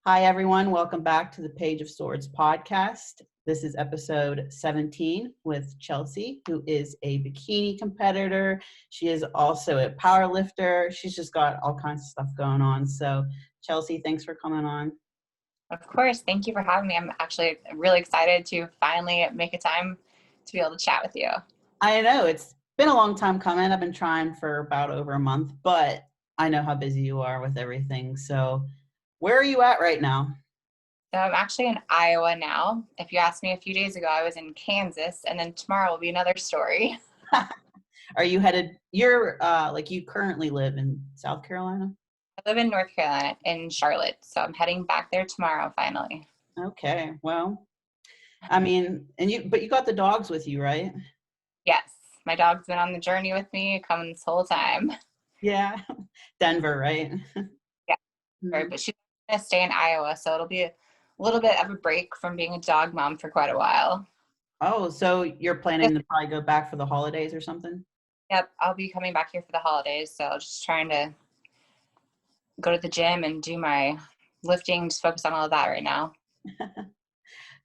Hi, everyone. Welcome back to the Page of Swords podcast. This is episode 17 with Chelsea, who is a bikini competitor. She is also a powerlifter. She's just got all kinds of stuff going on. So, Chelsea, thanks for coming on. Of course. Thank you for having me. I'm actually really excited to finally make a time to be able to chat with you. I know it's been a long time coming. I've been trying for about over a month, but I know how busy you are with everything. So, where are you at right now? So I'm actually in Iowa now. If you asked me a few days ago, I was in Kansas, and then tomorrow will be another story. Are you headed, you currently live in South Carolina? I live in North Carolina in Charlotte, so I'm heading back there tomorrow finally. Okay, well, but you got the dogs with you, right? Yes, my dog's been on the journey with me coming this whole time. Yeah, Denver, right? Yeah, but she's going to stay in Iowa, so it'll be a little bit of a break from being a dog mom for quite a while. Oh, so you're planning to probably go back for the holidays or something? Yep, I'll be coming back here for the holidays, so just trying to go to the gym and do my lifting, just focus on all of that right now.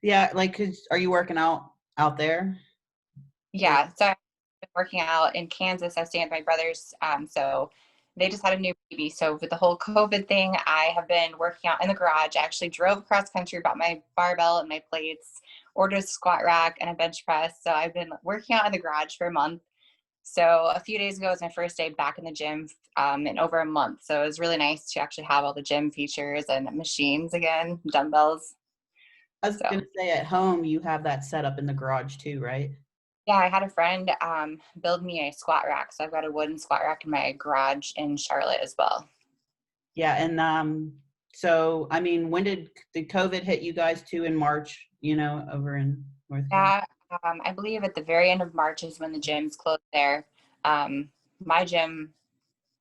Yeah, are you working out there? Yeah, so I've been working out in Kansas. I stay at my brother's, so they just had a new baby. So with the whole COVID thing, I have been working out in the garage. I actually drove across country, bought my barbell and my plates, ordered a squat rack and a bench press. So I've been working out in the garage for a month. So a few days ago was my first day back in the gym in over a month. So it was really nice to actually have all the gym features and machines again, dumbbells. I was going to say at home you have that set up in the garage too, right? Yeah, I had a friend build me a squat rack. So I've got a wooden squat rack in my garage in Charlotte as well. Yeah, and so I mean, when did the COVID hit you guys too? In March, over in North Carolina? Yeah, I believe at the very end of March is when the gyms closed there. My gym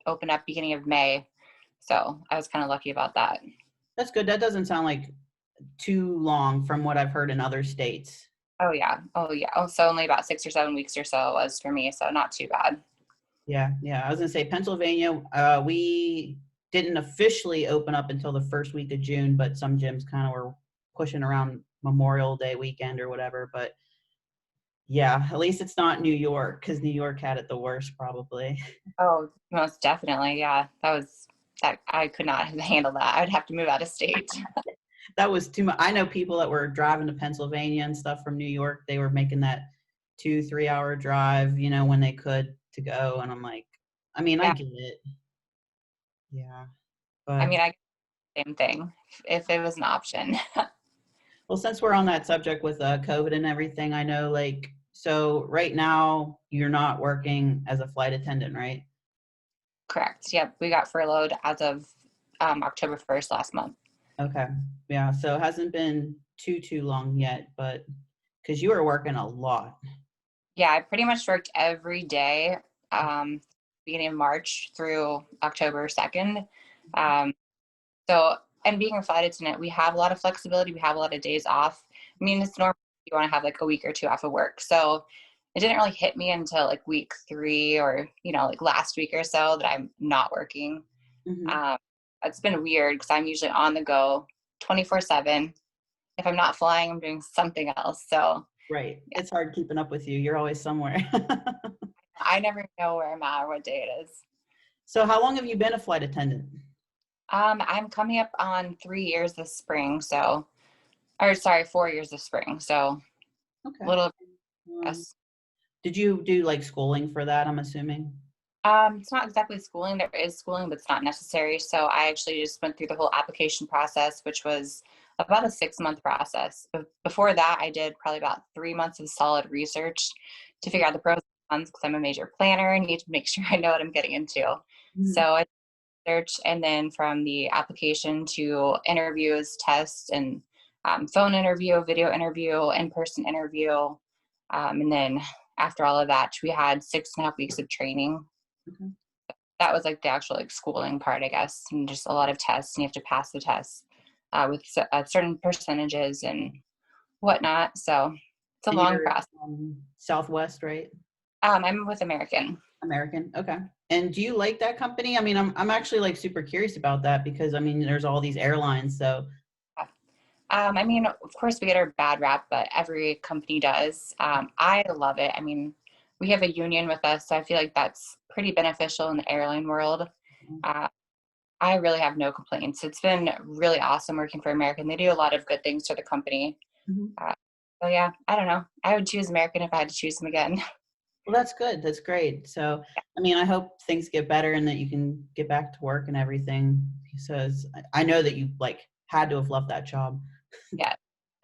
opened up beginning of May. So I was kind of lucky about that. That's good. That doesn't sound like too long from what I've heard in other states. Oh, yeah. Oh, so only about 6 or 7 weeks or so it was for me. So not too bad. Yeah. I was going to say Pennsylvania, we didn't officially open up until the first week of June, but some gyms kind of were pushing around Memorial Day weekend or whatever. But yeah, at least it's not New York, because New York had it the worst probably. Oh, most definitely. Yeah, that I could not have handled that. I'd have to move out of state. That was too much. I know people that were driving to Pennsylvania and stuff from New York. They were making that 2-3 hour drive, when they could to go. And I'm like, I mean, I Yeah. get it. Yeah. I But mean, I get the same thing if it was an option. well, since we're on that subject with COVID and everything, I know so right now you're not working as a flight attendant, right? Correct. Yep. We got furloughed as of October 1st last month. Okay. Yeah. So it hasn't been too long yet, but because you were working a lot. Yeah, I pretty much worked every day beginning of March through October 2nd. And being a flight attendant, we have a lot of flexibility. We have a lot of days off. I mean, it's normal you want to have like a week or two off of work. So it didn't really hit me until like week 3 or, like last week or so that I'm not working. Mm-hmm. It's been weird because I'm usually on the go 24/7. If I'm not flying, I'm doing something else. So Right. Yeah. It's hard keeping up with you. You're always somewhere. I never know where I'm at or what day it is. So how long have you been a flight attendant? I'm coming up on 3 years this spring. 4 years this spring. So Okay. a little, Um, yes. did you do schooling for that, I'm assuming? It's not exactly schooling. There is schooling, but it's not necessary. So I actually just went through the whole application process, which was about a 6-month process. But before that, I did probably about 3 months of solid research to figure out the pros and cons because I'm a major planner and need to make sure I know what I'm getting into. Mm-hmm. So I researched, and then from the application to interviews, tests, and phone interview, video interview, in-person interview. And then after all of that, we had 6.5 weeks of training. Okay. That was like the actual schooling part, I guess, and just a lot of tests, and you have to pass the tests with certain percentages and whatnot. So it's a And long you're process. Southwest, right? I'm with American. American. Okay. And do you like that company? I mean, I'm actually super curious about that because I mean, there's all these airlines. So I mean, of course we get our bad rap, but every company does. I love it. I mean, we have a union with us, so I feel like that's pretty beneficial in the airline world. Uh, I really have no complaints. It's been really awesome working for American. They do a lot of good things to the company. Mm-hmm. So yeah, I don't know. I would choose American if I had to choose them again. Well, that's good. That's great. So, I mean, I hope things get better and that you can get back to work and everything. Because I know that you like had to have loved that job. Yeah.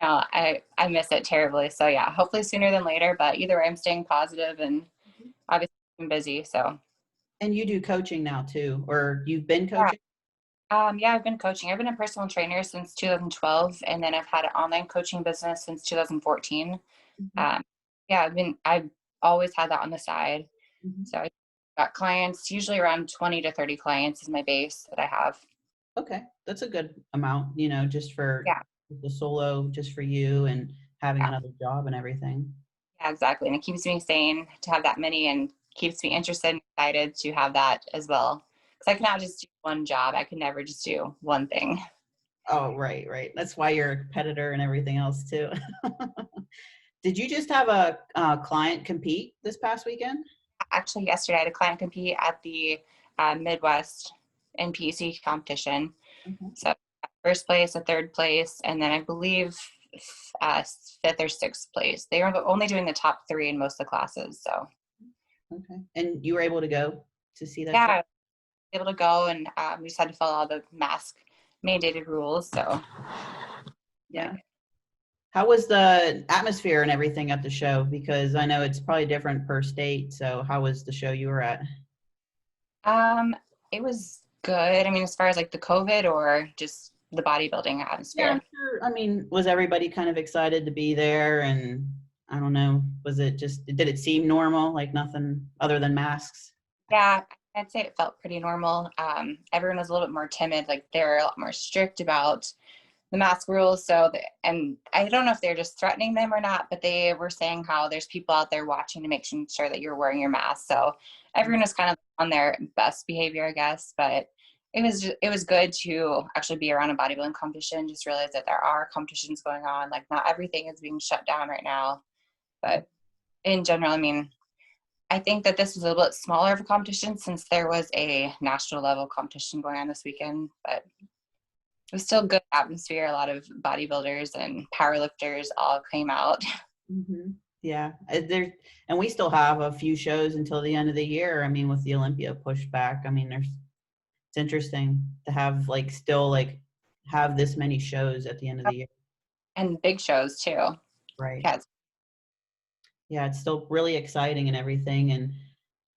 No, I miss it terribly. So yeah, hopefully sooner than later. But either way, I'm staying positive and obviously I'm busy. So And you do coaching now too, or you've been yeah. coaching? Yeah, I've been coaching. I've been a personal trainer since 2012, and then I've had an online coaching business since 2014. Mm-hmm. Um, yeah, I've always had that on the side. Mm-hmm. So I got clients, usually around 20 to 30 clients is my base that I have. Okay, that's a good amount, just for Yeah, the solo, just for you and having yeah, another job and everything. yeah, exactly. And it keeps me sane to have that many and keeps me interested and excited to have that as well. Because I cannot just do one job. I can never just do one thing. Oh, right, right. That's why you're a competitor and everything else too. Did you just have a client compete this past weekend? Actually, yesterday I had a client compete at the Midwest NPC competition. Okay. So first place, a third place, and then I believe uh, fifth or sixth place. They were only doing the top three in most of the classes. So Okay. And you were able to go to see that yeah, show? I was able to go, and we just had to follow all the mask mandated rules. So Yeah. How was the atmosphere and everything at the show? Because I know it's probably different per state. So how was the show you were at? um, it was good. I mean, as far as like the COVID or just the bodybuilding Yeah, I'm atmosphere. sure. I mean, was everybody kind of excited to be there? And I don't know, did it seem normal, like nothing other than masks? Yeah, I'd say it felt pretty normal. Everyone was a little bit more timid. Like they're a lot more strict about the mask rules. And I don't know if they're just threatening them or not, but they were saying how there's people out there watching to make sure that you're wearing your mask. So everyone was kind of on their best behavior, I guess. But it was good to actually be around a bodybuilding competition. Just realize that there are competitions going on. Like not everything is being shut down right now, but in general, I mean, I think that this was a little bit smaller of a competition since there was a national level competition going on this weekend, but it was still good atmosphere. A lot of bodybuilders and powerlifters all came out. Mm-hmm. Yeah, and we still have a few shows until the end of the year. I mean, with the Olympia pushed back, I mean, it's interesting to have have this many shows at the end of the year. And big shows too. Right. Yeah, Yeah, it's still really exciting and everything. And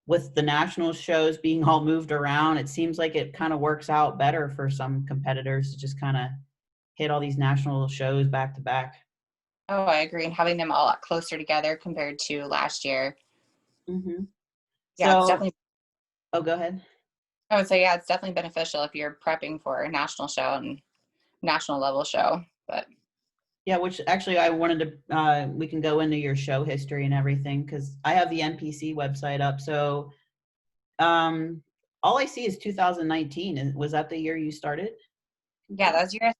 with the national shows being all moved around, it seems like it kind of works out better for some competitors to just kind of hit all these national shows back to back. oh, I agree. And having them all closer together compared to last year. Mm-hmm. Yeah, it's So, definitely, oh, go ahead. I would say, yeah, it's definitely beneficial if you're prepping for a national show and national level show. But Yeah, which actually I wanted to, we can go into your show history and everything because I have the NPC website up. So um, all I see is 2019. Was that the year you started? yeah, that was your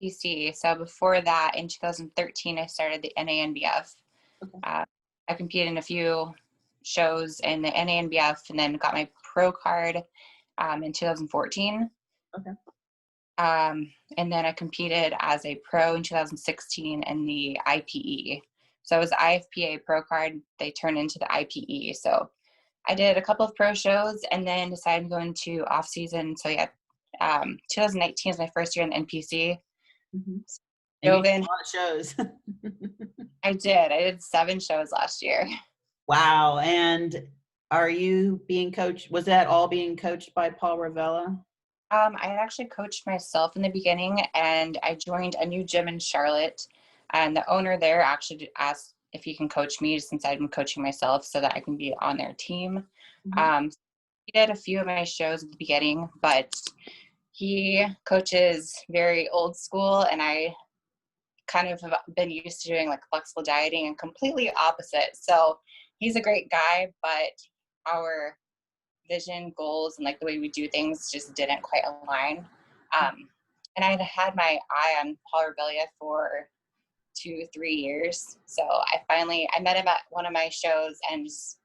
SEC. So before that, in 2013, I started the NANBF. Okay. I competed in a few shows in the NANBF and then got my pro card in 2014. Okay. And then I competed as a pro in 2016 in the IPE. So it was IFPA pro card. They turned into the IPE. So I did a couple of pro shows and then decided to go into off season. So yeah, 2019 is my first year in the NPC. Mm-hmm. And you Dove did in. a lot of shows. I did. I did 7 shows last year. Wow. And are you being coached? Was that all being coached by Paul Ravella? I had actually coached myself in the beginning, and I joined a new gym in Charlotte. And the owner there actually asked if he can coach me since I've been coaching myself so that I can be on their team. Mm-hmm. He did a few of my shows at the beginning, but he coaches very old school, and I kind of have been used to doing like flexible dieting and completely opposite. So he's a great guy, but our vision, goals, and like the way we do things just didn't quite align. And And I had my eye on Paul Rebellia for 2-3 years. So I met him at one of my shows, and just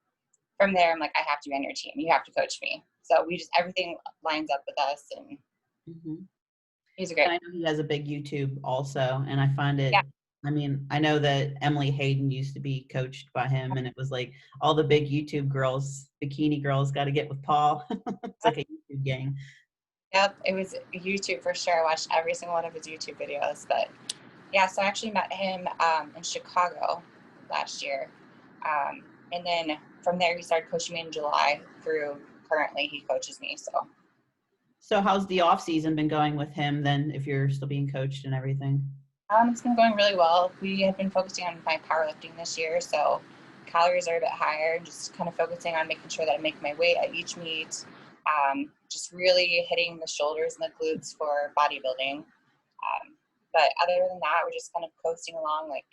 from there, I'm like, I have to be on your team. You have to coach me. So everything lines up with us, and he's a great. And I know he has a big YouTube also, and I find it, Yeah. I mean, I know that Emily Hayden used to be coached by him, and it was like all the big YouTube girls, bikini girls, got to get with Paul. It's like a YouTube gang. Yep, it was YouTube for sure. I watched every single one of his YouTube videos. But yeah, so I actually met him in Chicago last year. And then from there, he started coaching me in July through currently he coaches me. So how's the off season been going with him then, if you're still being coached and everything? It's been going really well. We have been focusing on my powerlifting this year, so calories are a bit higher, just kind of focusing on making sure that I make my weight at each meet. Just really hitting the shoulders and the glutes for bodybuilding. But other than that, we're just kind of coasting along. Like,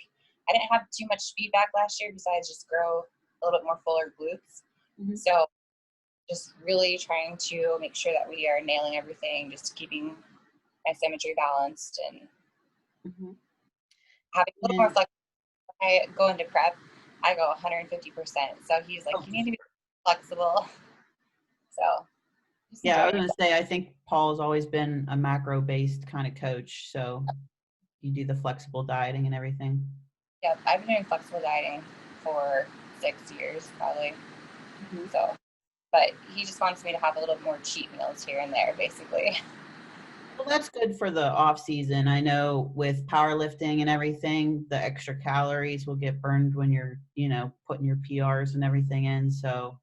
I didn't have too much feedback last year besides just grow a little bit more fuller glutes. So just really trying to make sure that we are nailing everything, just keeping my symmetry balanced and having a little more flexibility. When I go into prep, I go 150%. So he's like, you need to be flexible. So yeah, I was going to say, I think Paul's always been a macro-based kind of coach. So you do the flexible dieting and everything. Yep, I've been doing flexible dieting for 6 years probably. So, but he just wants me to have a little more cheat meals here and there, basically. Well, that's good for the off season. I know with powerlifting and everything, the extra calories will get burned when you're, putting your PRs and everything in. So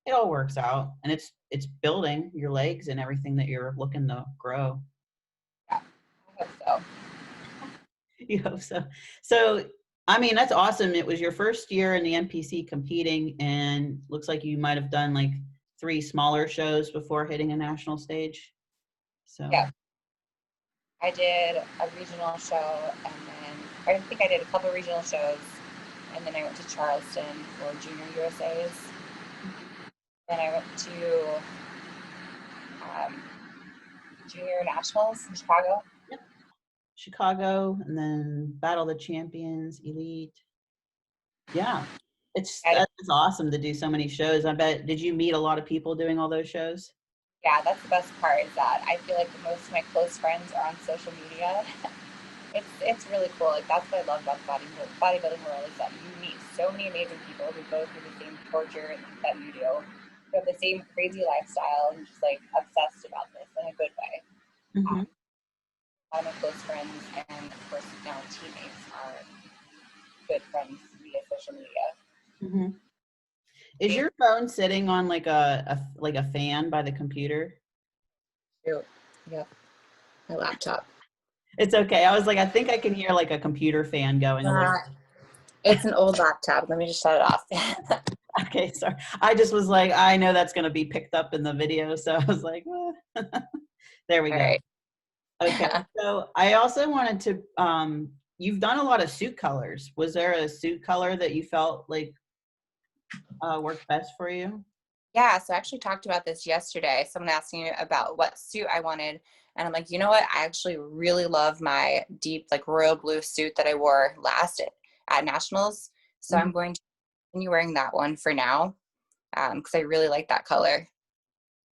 it all works out, and it's building your legs and everything that you're looking to grow. Yeah, I hope so. You hope so. So, I mean, that's awesome. It was your first year in the NPC competing, and looks like you might have done like 3 smaller shows before hitting a national stage. So yeah, I did a regional show, and then I think I did a couple of regional shows, and then I went to Charleston for Junior USA's. Then I went to Junior Nationals in Chicago. Yep. Chicago, and then Battle of the Champions, Elite. Yeah, that's awesome to do so many shows. I bet, did you meet a lot of people doing all those shows? Yeah, that's the best part, is that I feel like most of my close friends are on social media. It's really cool. Like, that's what I love about the bodybuilding world, is that you meet so many amazing people who go through the same torture that you do, who have the same crazy lifestyle, and just like obsessed about this in a good way. All my close friends and of course now teammates are good friends via social media. Is your phone sitting on like a fan by the computer? Yep. My laptop. It's okay. I was like, I think I can hear like a computer fan going a little. It's an old laptop. Let me just shut it off. Okay, sorry. I just was like, I know that's going to be picked up in the video, so I was like, there we go. Right. Okay, so I also wanted to, you've done a lot of suit colors. Was there a suit color that you felt like worked best for you? Yeah, so I actually talked about this yesterday. Someone asked me about what suit I wanted, and I'm like, you know what? I actually really love my deep, like, royal blue suit that I wore last at Nationals. So I'm going to continue wearing that one for now, because I really like that color.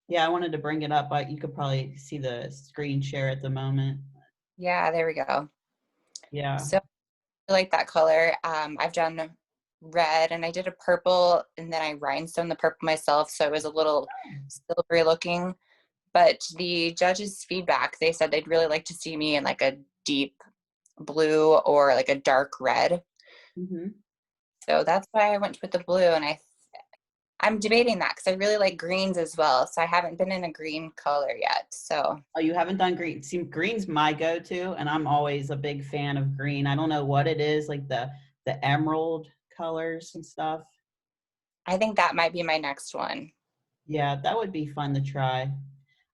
Yeah, I wanted to bring it up, but you could probably see the screen share at the moment. Yeah, there we go. Yeah. So I like that color. I've done red, and I did a purple, and then I rhinestoned the purple myself, so it was a little silvery looking. But the judges' feedback, they said they'd really like to see me in like a deep blue or like a dark red. So that's why I went with the blue, and I'm debating that because I really like greens as well. So I haven't been in a green color yet. So. Oh, you haven't done green? See, green's my go-to, and I'm always a big fan of green. I don't know what it is, like the emerald colors and stuff. I think that might be my next one. Yeah, that would be fun to try.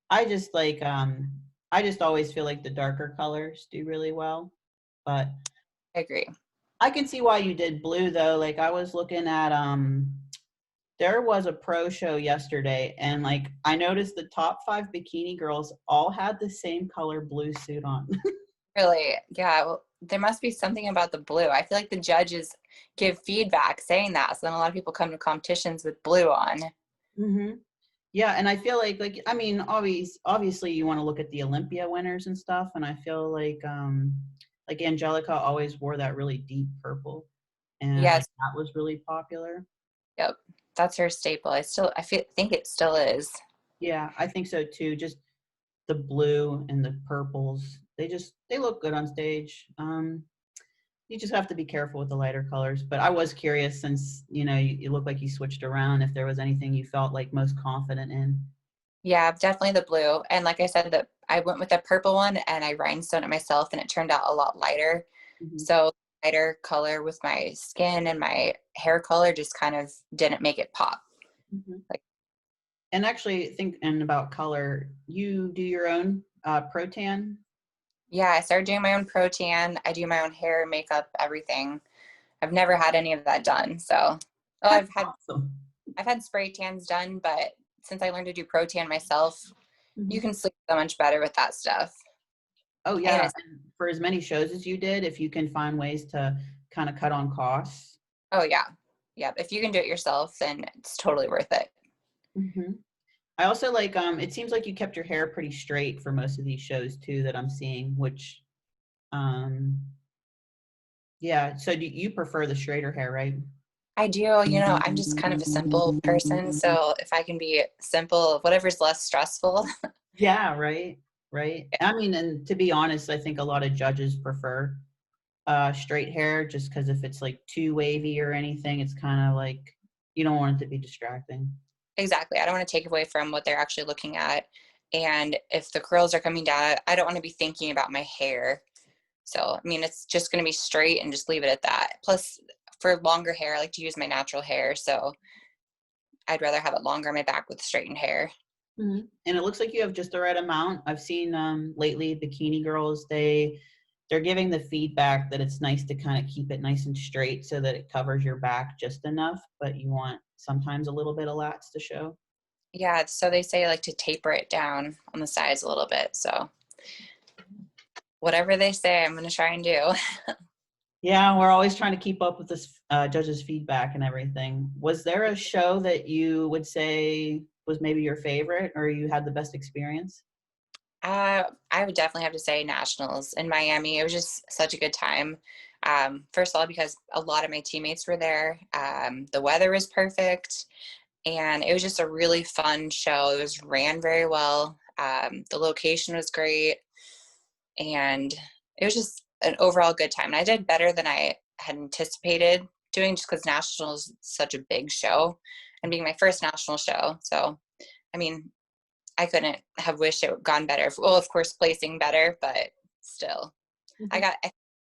I just like, I just always feel like the darker colors do really well, but I agree. I can see why you did blue though. Like I was looking at, there was a pro show yesterday, and like I noticed the top 5 bikini girls all had the same color blue suit on. Really? Yeah. Well, there must be something about the blue. I feel like the judges give feedback saying that. So then a lot of people come to competitions with blue on. hmm Yeah, and I feel like I mean, obviously you want to look at the Olympia winners and stuff, and I feel like Angelica always wore that really deep purple, and like Yes. that was really popular. Yep. That's her staple. Think it still is. Yeah, I think so too. Just the blue and the purples, they look good on stage. You just have to be careful with the lighter colors. But I was curious, since you look like you switched around, if there was anything you felt like most confident in. Yeah, definitely the blue. And like I said, that I went with the purple one and I rhinestoned it myself and it turned out a lot lighter. Mhm, So lighter color with my skin and my hair color just kind of didn't make it pop. mhm. Like, And actually, thinking about color, you do your own pro-tan? yeah, I started doing my own pro tan. I do my own hair, makeup, everything. I've never had any of that done. So, oh, That's awesome. I've had spray tans done, but since I learned to do pro tan myself, you Mhm. can sleep so much better with that stuff. Oh And yeah, it's, and for as many shows as you did, if you can find ways to kind of cut on costs. oh yeah. Yeah. If you can do it yourself, then it's totally worth it. hmm I also like, it seems like you kept your hair pretty straight for most of these shows too that I'm seeing, which, um, yeah. So do you prefer the straighter hair, right? I do, I'm just kind of a simple person. So if I can be simple, whatever's less stressful. Yeah, right, right. I mean, and to be honest, I think a lot of judges prefer straight hair, just because if it's like too wavy or anything, it's kind of like you don't want it to be distracting. Exactly. I don't want to take away from what they're actually looking at. And if the curls are coming down, I don't want to be thinking about my hair. So, I mean, it's just going to be straight and just leave it at that. Plus, for longer hair, I like to use my natural hair. So I'd rather have it longer on my back with straightened hair. And it looks like you have just the right amount. I've seen lately bikini girls, they're giving the feedback that it's nice to kind of keep it nice and straight so that it covers your back just enough, but you want sometimes a little bit of lats to show. Yeah. So they say like to taper it down on the sides a little bit. So whatever they say, I'm going to try and do. Yeah, we're always trying to keep up with this judges' feedback and everything. Was there a show that you would say was maybe your favorite or you had the best experience? I would definitely have to say nationals in Miami. It was just such a good time. First of all, because a lot of my teammates were there. The weather was perfect, and it was just a really fun show. It was ran very well. The location was great, and it was just an overall good time. And I did better than I had anticipated doing, just because nationals is such a big show, and being my first national show. So, I mean, I couldn't have wished it gone better. Well, of course, placing better, but still. I Mhm. got,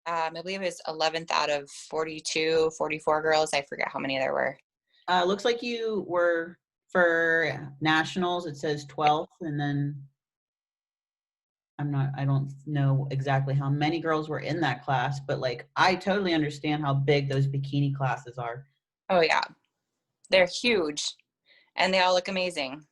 I believe it was 11th out of 42, 44 girls. I forget how many there were. Looks like you were for nationals. It says 12th, and then I don't know exactly how many girls were in that class, but like I totally understand how big those bikini classes are. Oh, yeah. They're huge and they all look amazing.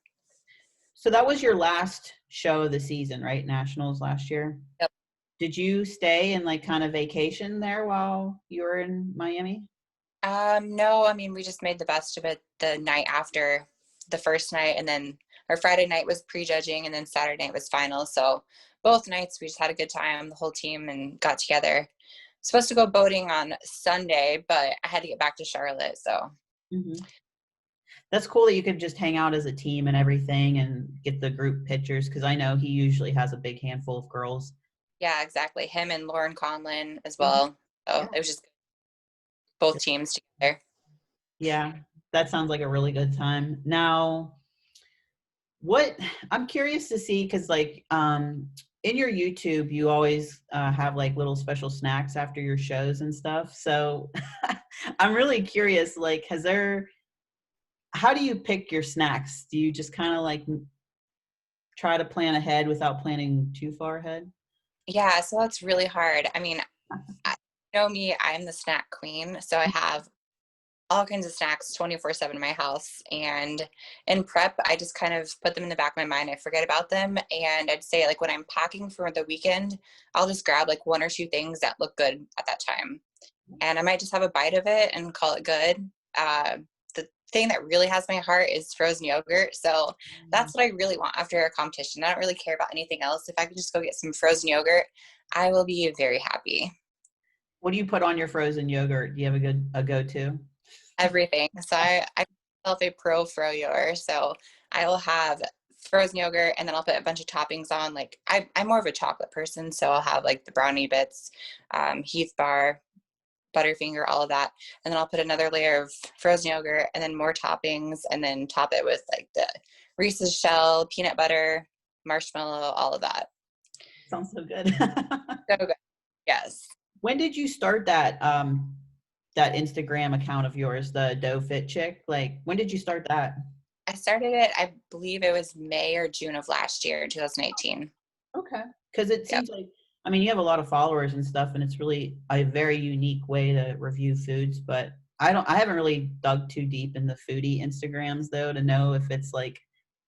So that was your last show of the season, right? Nationals last year. Yep. Did you stay and like kind of vacation there while you were in Miami? No, I mean, we just made the best of it the night after the first night. And then our Friday night was prejudging, and then Saturday night was final. So both nights we just had a good time, the whole team, and got together. Supposed to go boating on Sunday, but I had to get back to Charlotte. So hmm That's cool that you could just hang out as a team and everything and get the group pictures, because I know he usually has a big handful of girls. yeah, exactly. Him and Lauren Conlin as Mhm. well. So Yeah. it was just both teams together. Yeah, that sounds like a really good time. Now, what I'm curious to see, because like in your YouTube, you always have like little special snacks after your shows and stuff. So I'm really curious, like, how do you pick your snacks? Do you just kind of like try to plan ahead without planning too far ahead? Yeah, so that's really hard. I mean, I, you know me, I'm the snack queen. So I have all kinds of snacks 24/7 in my house. And in prep, I just kind of put them in the back of my mind. I forget about them. And I'd say like when I'm packing for the weekend, I'll just grab like one or two things that look good at that time. And I might just have a bite of it and call it good. The thing that really has my heart is frozen yogurt. So that's what I really want after a competition. I don't really care about anything else. If I could just go get some frozen yogurt, I will be very happy. What do you put on your frozen yogurt? Do you have a go-to? Everything. So I myself a pro froyo. So I will have frozen yogurt and then I'll put a bunch of toppings on. Like I'm more of a chocolate person. So I'll have like the brownie bits, Heath bar, Butterfinger, all of that. And then I'll put another layer of frozen yogurt and then more toppings and then top it with like the Reese's shell, peanut butter, marshmallow, all of that. Sounds so good. So good. Yes. When did you start that Instagram account of yours, the Dough Fit Chick? Like, when did you start that? I started it, I believe it was May or June of last year, 2018. Okay. Because it Yep. seems like, I mean, you have a lot of followers and stuff, and it's really a very unique way to review foods. But I haven't really dug too deep in the foodie Instagrams though to know if it's like,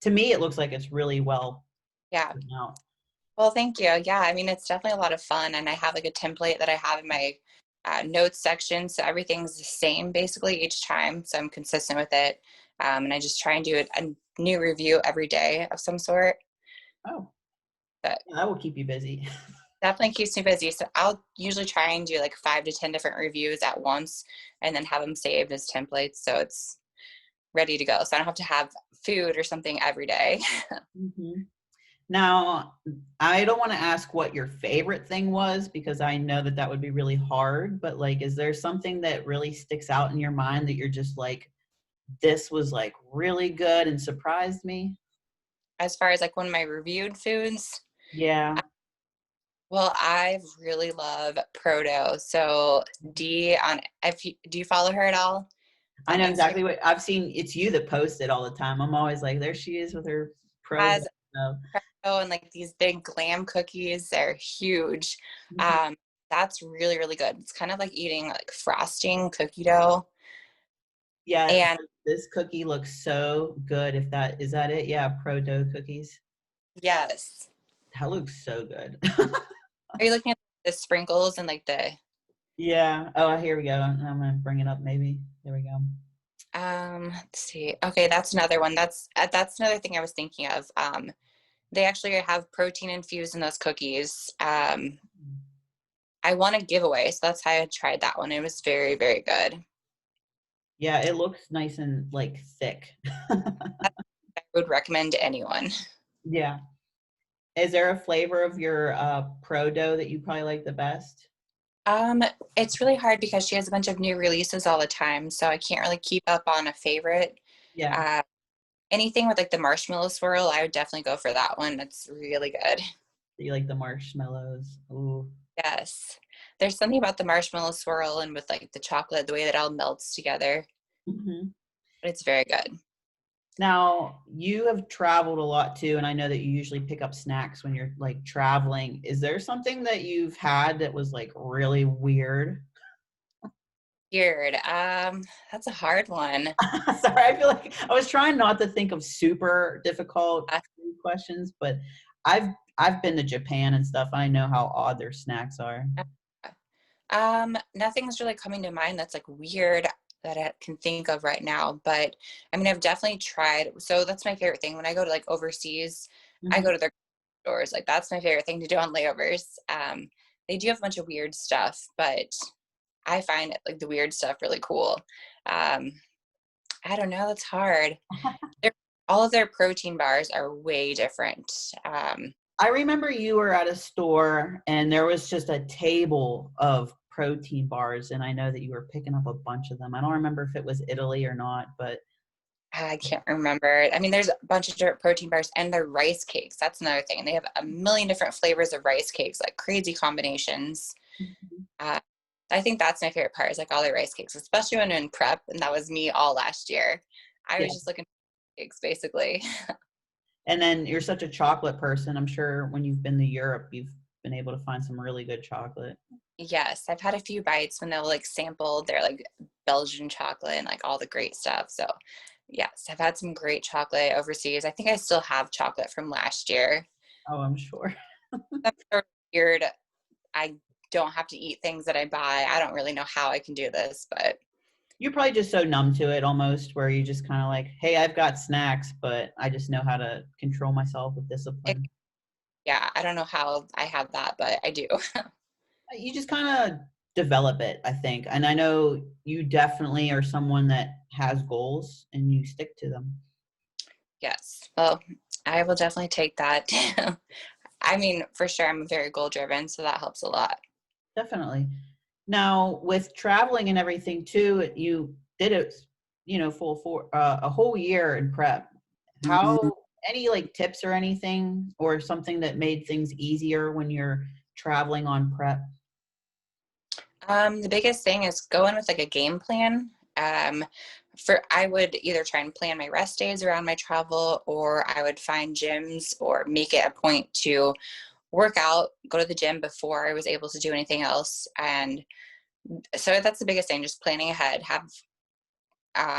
to me, it looks like it's really well Yeah. written out. Well, thank you. Yeah, I mean, it's definitely a lot of fun. And I have like a template that I have in my notes section. So everything's the same basically each time. So I'm consistent with it. And I just try and do a new review every day of some sort. Oh, But yeah, that will keep you busy. definitely keeps me busy. So I'll usually try and do like 5 to 10 different reviews at once and then have them saved as templates. So it's ready to go. So I don't have to have food or something every day. hmm Now, I don't want to ask what your favorite thing was because I know that that would be really hard, but like, is there something that really sticks out in your mind that you're just like, this was like really good and surprised me? As far as like one of my reviewed foods, Yeah, well, I really love Proto. So do you follow her at all I on know Instagram? exactly what I've seen. It's you that post it all the time. I'm always like, there she is with her pros. Has Proto and like these big glam cookies. They're huge. Mhm. Um, that's really, really good. It's kind of like eating like frosting cookie dough. Yeah, And this cookie looks so good. If that is that it? Yeah, pro dough cookies. yes. That looks so good. Are you looking at the sprinkles and like the Yeah. Oh, here we go. I'm gonna bring it up. Maybe there we go. let's see. Okay, that's another one. That's another thing I was thinking of. They actually have protein infused in those cookies. I won a giveaway, so that's how I tried that one. It was very, very good. Yeah, it looks nice and like thick. I would recommend to anyone. Yeah. Is there a flavor of your pro dough that you probably like the best? Um, it's really hard because she has a bunch of new releases all the time, so I can't really keep up on a favorite. Yeah. Uh, anything with like the marshmallow swirl, I would definitely go for that one. It's really good. You like the marshmallows? Ooh. Yes. There's something about the marshmallow swirl and with like the chocolate, the way that all melts together. hmm It's very good. Now, you have traveled a lot too, and I know that you usually pick up snacks when you're like traveling. Is there something that you've had that was like really weird? Weird. That's a hard one. Sorry, I feel like I was trying not to think of super difficult Uh, food questions, but I've I've been to Japan and stuff. I know how odd their snacks are. Nothing's really coming to mind that's like weird that I can think of right now. But I mean, I've definitely tried. So that's my favorite thing. When I go to like overseas, I Mhm. go to their stores. Like that's my favorite thing to do on layovers. They do have a bunch of weird stuff, but I find it like the weird stuff really cool. Um, I don't know. That's hard. They're, all of their protein bars are way different. I remember you were at a store and there was just a table of protein bars, and I know that you were picking up a bunch of them. I don't remember if it was Italy or not, but I can't remember. I mean, there's a bunch of different protein bars and their rice cakes. That's another thing. They have a million different flavors of rice cakes, like crazy combinations. Mhm. Uh, I think that's my favorite part is like all their rice cakes, especially when in prep. And that was me all last year. I Yeah. was just looking for cakes basically. And then you're such a chocolate person. I'm sure when you've been to Europe, you've been able to find some really good chocolate. Yes, I've had a few bites when they'll like sample their like Belgian chocolate and like all the great stuff. So yes, I've had some great chocolate overseas. I think I still have chocolate from last year. Oh, I'm sure. That's sort of weird. I don't have to eat things that I buy. I don't really know how I can do this, but You're probably just so numb to it almost, where you just kind of like, hey, I've got snacks, but I just know how to control myself with it, discipline. yeah, I don't know how I have that, but I do. You just kind of develop it, I think. And I know you definitely are someone that has goals and you stick to them. Yes. Well, I will definitely take that. I mean, for sure, I'm very goal driven, so that helps a lot. Definitely. Now, with traveling and everything too, you did it, full for a whole year in prep. How, any like tips or anything or something that made things easier when you're traveling on prep? The biggest thing is go in with like a game plan. Um, I would either try and plan my rest days around my travel, or I would find gyms or make it a point to work out, go to the gym before I was able to do anything else. And so that's the biggest thing, just planning ahead. Have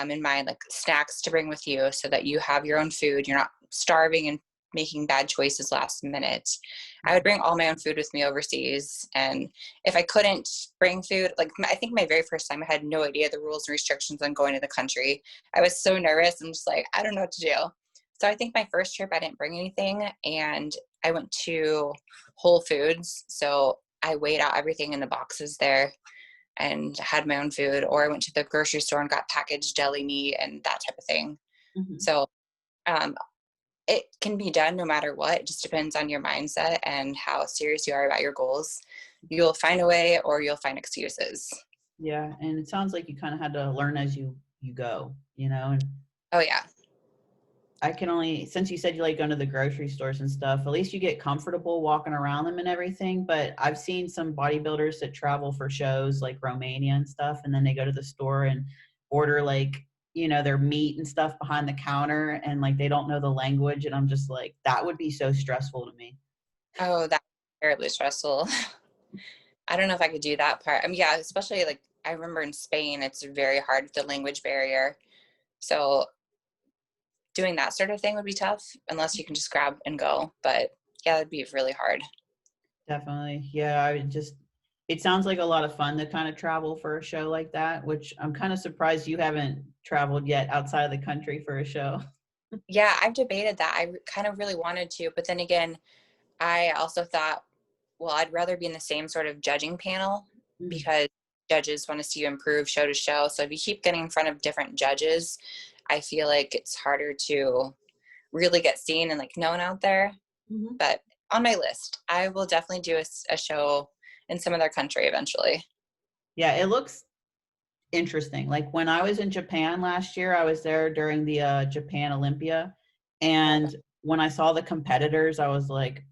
in mind like snacks to bring with you so that you have your own food. You're not starving and making bad choices last minute. I would bring all my own food with me overseas. And if I couldn't bring food, like I think my very first time, I had no idea the rules and restrictions on going to the country. I was so nervous. I'm just like, I don't know what to do. So I think my first trip, I didn't bring anything. And I went to Whole Foods. So I weighed out everything in the boxes there and had my own food, or I went to the grocery store and got packaged deli meat and that type of thing. Mhm. So um, it can be done no matter what. It just depends on your mindset and how serious you are about your goals. You'll find a way or you'll find excuses. Yeah, and it sounds like you kind of had to learn as you go, and Oh yeah. I can only, since you said you like going to the grocery stores and stuff, at least you get comfortable walking around them and everything. But I've seen some bodybuilders that travel for shows like Romania and stuff, and then they go to the store and order like, their meat and stuff behind the counter, and like they don't know the language. And I'm just like, that would be so stressful to me. Oh, that's terribly stressful. I don't know if I could do that part. I mean, yeah, especially like I remember in Spain, it's very hard with the language barrier. So doing that sort of thing would be tough unless you can just grab and go. But yeah, it'd be really hard. Definitely. Yeah, it sounds like a lot of fun to kind of travel for a show like that, which I'm kind of surprised you haven't traveled yet outside of the country for a show. Yeah, I've debated that. I kind of really wanted to, but then again, I also thought, well, I'd rather be in the same sort of judging panel Mm. because judges want to see you improve show to show. So if you keep getting in front of different judges, I feel like it's harder to really get seen and like known out there. Mhm. But on my list, I will definitely do a show in some other country eventually. Yeah, it looks interesting. Like when I was in Japan last year, I was there during the Japan Olympia. And when I saw the competitors, I was like,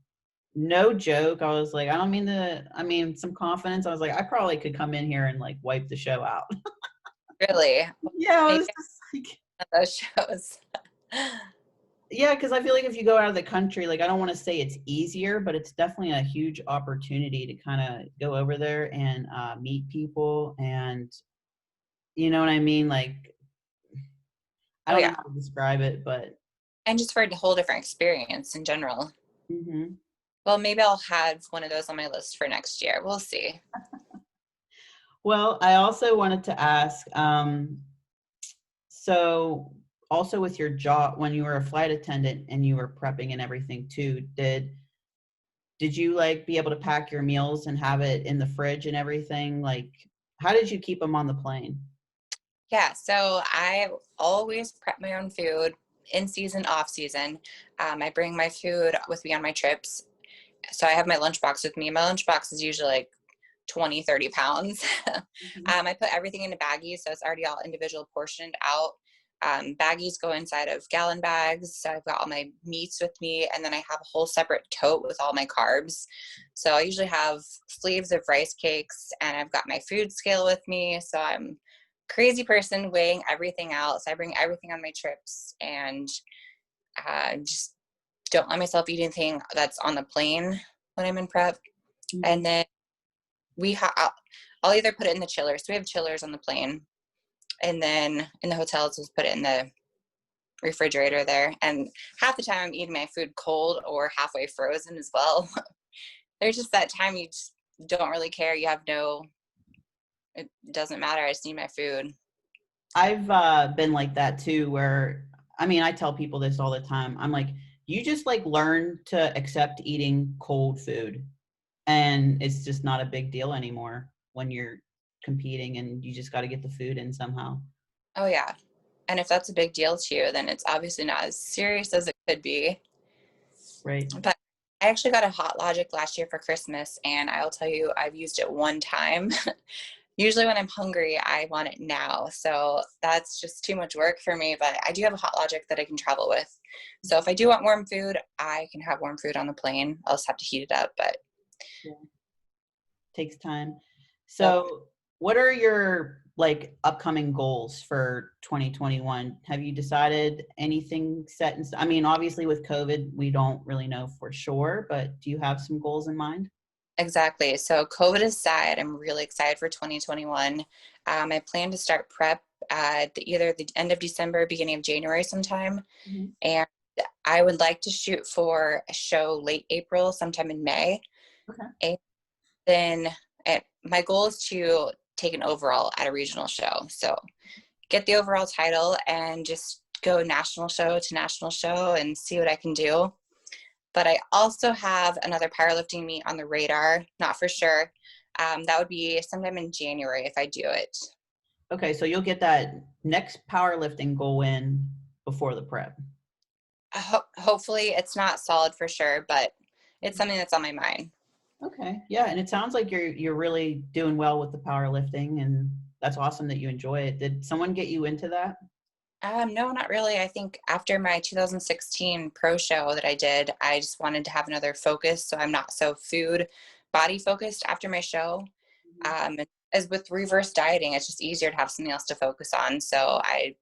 no joke. I was like, I mean, some confidence. I was like, I probably could come in here and like wipe the show out. Really? Yeah, I Maybe was just like, those shows. yeah, because I feel like if you go out of the country, like I don't want to say it's easier, but it's definitely a huge opportunity to kind of go over there and meet people, and you know what I mean? Like I Oh don't know yeah. how to describe it, but And just for a whole different experience in general. mhm. Well, maybe I'll have one of those on my list for next year. We'll see. Well, I also wanted to ask, so also with your job, when you were a flight attendant and you were prepping and everything too, did you like be able to pack your meals and have it in the fridge and everything? Like, how did you keep them on the plane? Yeah, so I always prep my own food in season, off season. I bring my food with me on my trips. So I have my lunchbox with me. My lunchbox is usually like 20, 30 pounds. Mhm. I put everything into baggies, so it's already all individual portioned out. Baggies go inside of gallon bags. So I've got all my meats with me, and then I have a whole separate tote with all my carbs. So I usually have sleeves of rice cakes, and I've got my food scale with me. So I'm a crazy person weighing everything out. So I bring everything on my trips, and just don't let myself eat anything that's on the plane when I'm in prep. Mhm. And then I'll either put it in the chiller. So we have chillers on the plane. And then in the hotels, just put it in the refrigerator there. And half the time I'm eating my food cold or halfway frozen as well. There's just that time you just don't really care. It doesn't matter. I just need my food. I've been like that too, where, I mean, I tell people this all the time. I'm like, you just like learn to accept eating cold food, and it's just not a big deal anymore when you're competing, and you just got to get the food in somehow. Oh yeah. And if that's a big deal to you, then it's obviously not as serious as it could be. Right. But I actually got a Hot Logic last year for Christmas, and I'll tell you, I've used it one time. Usually when I'm hungry, I want it now. So that's just too much work for me, but I do have a Hot Logic that I can travel with. So if I do want warm food, I can have warm food on the plane. I'll just have to heat it up, but Yeah. Takes time. So what are your like upcoming goals for 2021? Have you decided anything set in, I mean, obviously with COVID, we don't really know for sure, but do you have some goals in mind? exactly. So COVID aside, I'm really excited for 2021. I plan to start prep at either the end of December, beginning of January sometime. Mhm. And I would like to shoot for a show late April, sometime in May. Okay. And then my goal is to take an overall at a regional show. So get the overall title and just go national show to national show and see what I can do. But I also have another powerlifting meet on the radar, not for sure. That would be sometime in January if I do it. Okay, so you'll get that next powerlifting goal in before the prep. Hopefully it's not solid for sure, but it's something that's on my mind. Okay. Yeah, and it sounds like you're really doing well with the powerlifting, and that's awesome that you enjoy it. Did someone get you into that? No, not really. I think after my 2016 pro show that I did, I just wanted to have another focus. So I'm not so food body focused after my show. As with reverse dieting, it's just easier to have something else to focus on. So I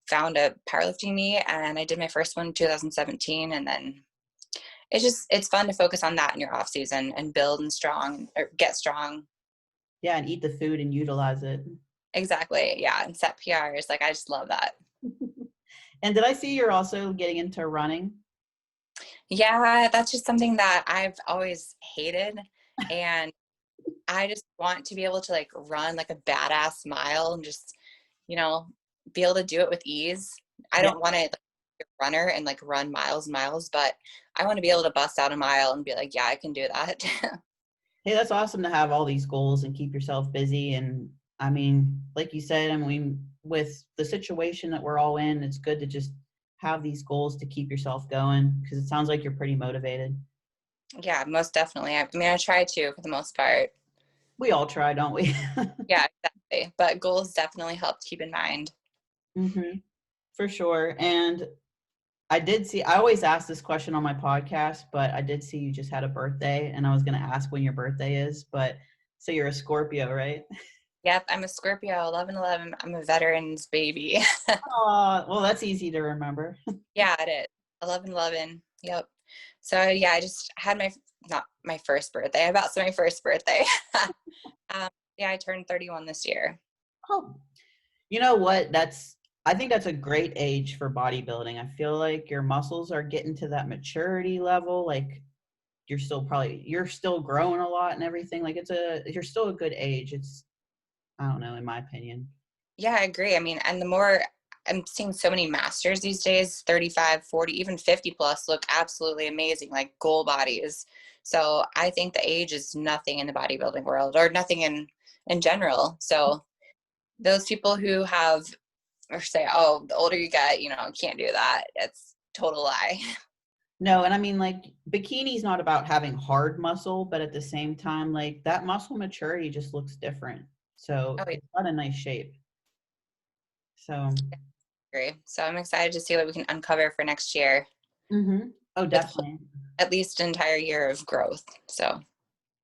found a powerlifting meet and I did my first one in 2017. And then it's fun to focus on that in your off season and build and strong or get strong. Yeah, and eat the food and utilize it. Exactly. Yeah. And set PRs. Like, I just love that. And did I see you're also getting into running? Yeah, that's just something that I've always hated. And I just want to be able to like run like a badass mile and just, you know, be able to do it with ease. I Yeah. don't want to like, be a runner and like run miles and miles, but I want to be able to bust out a mile and be like, yeah, I can do that. Hey, that's awesome to have all these goals and keep yourself busy. And I mean, like you said, I mean, with the situation that we're all in, it's good to just have these goals to keep yourself going, because it sounds like you're pretty motivated. Yeah, most definitely. I mean, I try to for the most part. We all try, don't we? Yeah, exactly. But goals definitely help to keep in mind. For sure. And I did see, I always ask this question on my podcast, but I did see you just had a birthday, and I was going to ask when your birthday is, but so you're a Scorpio, right? Yep, I'm a Scorpio, 11/11. I'm a veteran's baby. Oh, well, that's easy to remember. Yeah, it is. 11/11. Yep. So yeah, I just had not my first birthday. I about said my first birthday. Yeah, I turned 31 this year. Oh, you know what? I think that's a great age for bodybuilding. I feel like your muscles are getting to that maturity level. Like you're still growing a lot and everything. Like you're still a good age. I don't know, in my opinion. Yeah, I agree. I mean, and the more I'm seeing so many masters these days, 35, 40, even 50 plus look absolutely amazing, like goal bodies. So I think the age is nothing in the bodybuilding world or nothing in general. So those people who have or say, oh, the older you get, can't do that. It's total lie. No, and I mean, like, bikini's not about having hard muscle, but at the same time, like, that muscle maturity just looks different. So Oh, yeah, it's got a nice shape. So, I agree. So I'm excited to see what we can uncover for next year oh, with definitely. at least an entire year of growth. So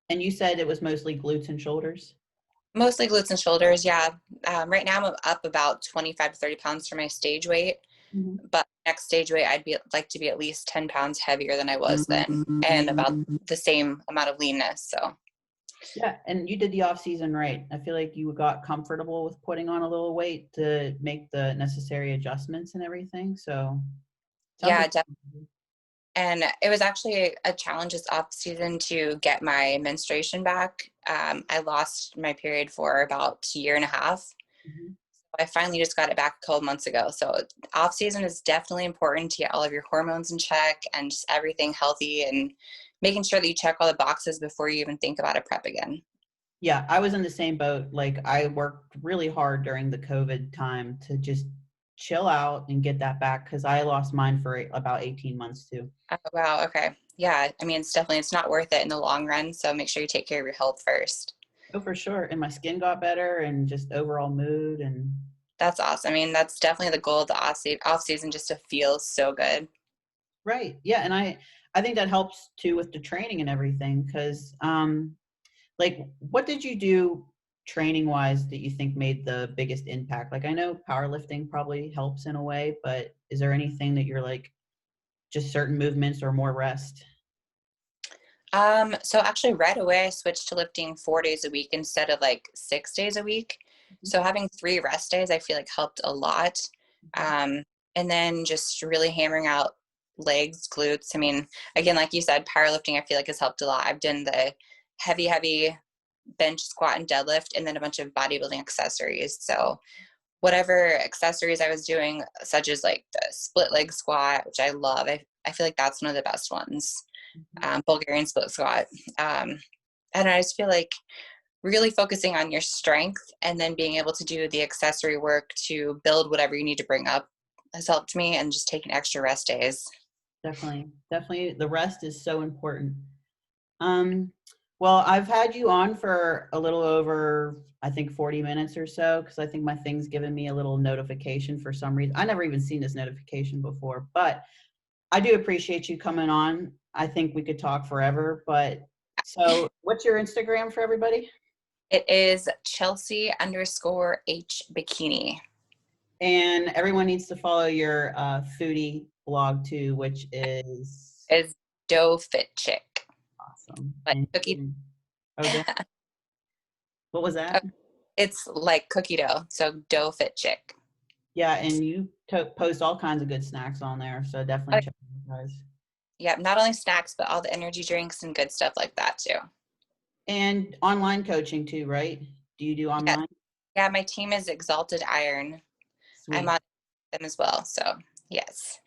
And you said it was mostly glutes and shoulders? mostly glutes and shoulders. Yeah. Right now I'm up about 25 to 30 pounds for my stage weight, Mhm. but next stage weight, like to be at least 10 pounds heavier than I was then and about the same amount of leanness. So Yeah, and you did the off season right. I feel like you got comfortable with putting on a little weight to make the necessary adjustments and everything. So sounds Yeah, like definitely. And it was actually a challenge this off season to get my menstruation back. I lost my period for about a year and a half. Mhm. I finally just got it back a couple months ago. So off season is definitely important to get all of your hormones in check and just everything healthy, and making sure that you check all the boxes before you even think about a prep again. Yeah, I was in the same boat. Like I worked really hard during the COVID time to just chill out and get that back because I lost mine for about 18 months too. Oh, wow. Okay. Yeah. I mean, it's not worth it in the long run. So make sure you take care of your health first. Oh, for sure. And my skin got better and just overall mood and That's awesome. I mean, that's definitely the goal of the off season, just to feel so good. right. Yeah, and I think that helps too with the training and everything because like what did you do training wise that you think made the biggest impact? Like I know powerlifting probably helps in a way, but is there anything that you're like just certain movements or more rest? So actually right away I switched to lifting 4 days a week instead of like 6 days a week. So having 3 rest days I feel like helped a lot. Um, and then just really hammering out legs, glutes. I mean, again, like you said, powerlifting I feel like has helped a lot. I've done the heavy bench, squat, and deadlift, and then a bunch of bodybuilding accessories. So whatever accessories I was doing, such as like the split leg squat, which I love, I feel like that's one of the best ones. Bulgarian split squat. And I just feel like really focusing on your strength and then being able to do the accessory work to build whatever you need to bring up has helped me, and just taking extra rest days. Definitely. Definitely the rest is so important. Um, well, I've had you on for a little over, I think 40 minutes or so, because I think my thing's given me a little notification for some reason. I never even seen this notification before, but I do appreciate you coming on. I think we could talk forever, but so what's your Instagram for everybody? It is Chelsea_H Bikini. And everyone needs to follow your foodie blog too, which is Is Dough Fit Chick. awesome. Like And cookie. okay, what was that? It's like cookie dough. So Dough Fit Chick. Yeah, and you post all kinds of good snacks on there, so definitely check it out, guys. Yeah, not only snacks, but all the energy drinks and good stuff like that too. And online coaching too, right? Do you do Yeah, online? yeah. My team is Exalted Iron. I'm Sweet. on them as well. So yes.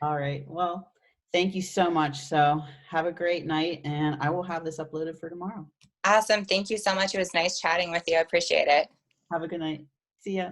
All right. Well, thank you so much. So have a great night, and I will have this uploaded for tomorrow. Awesome. Thank you so much. It was nice chatting with you. I appreciate it. Have a good night. See ya.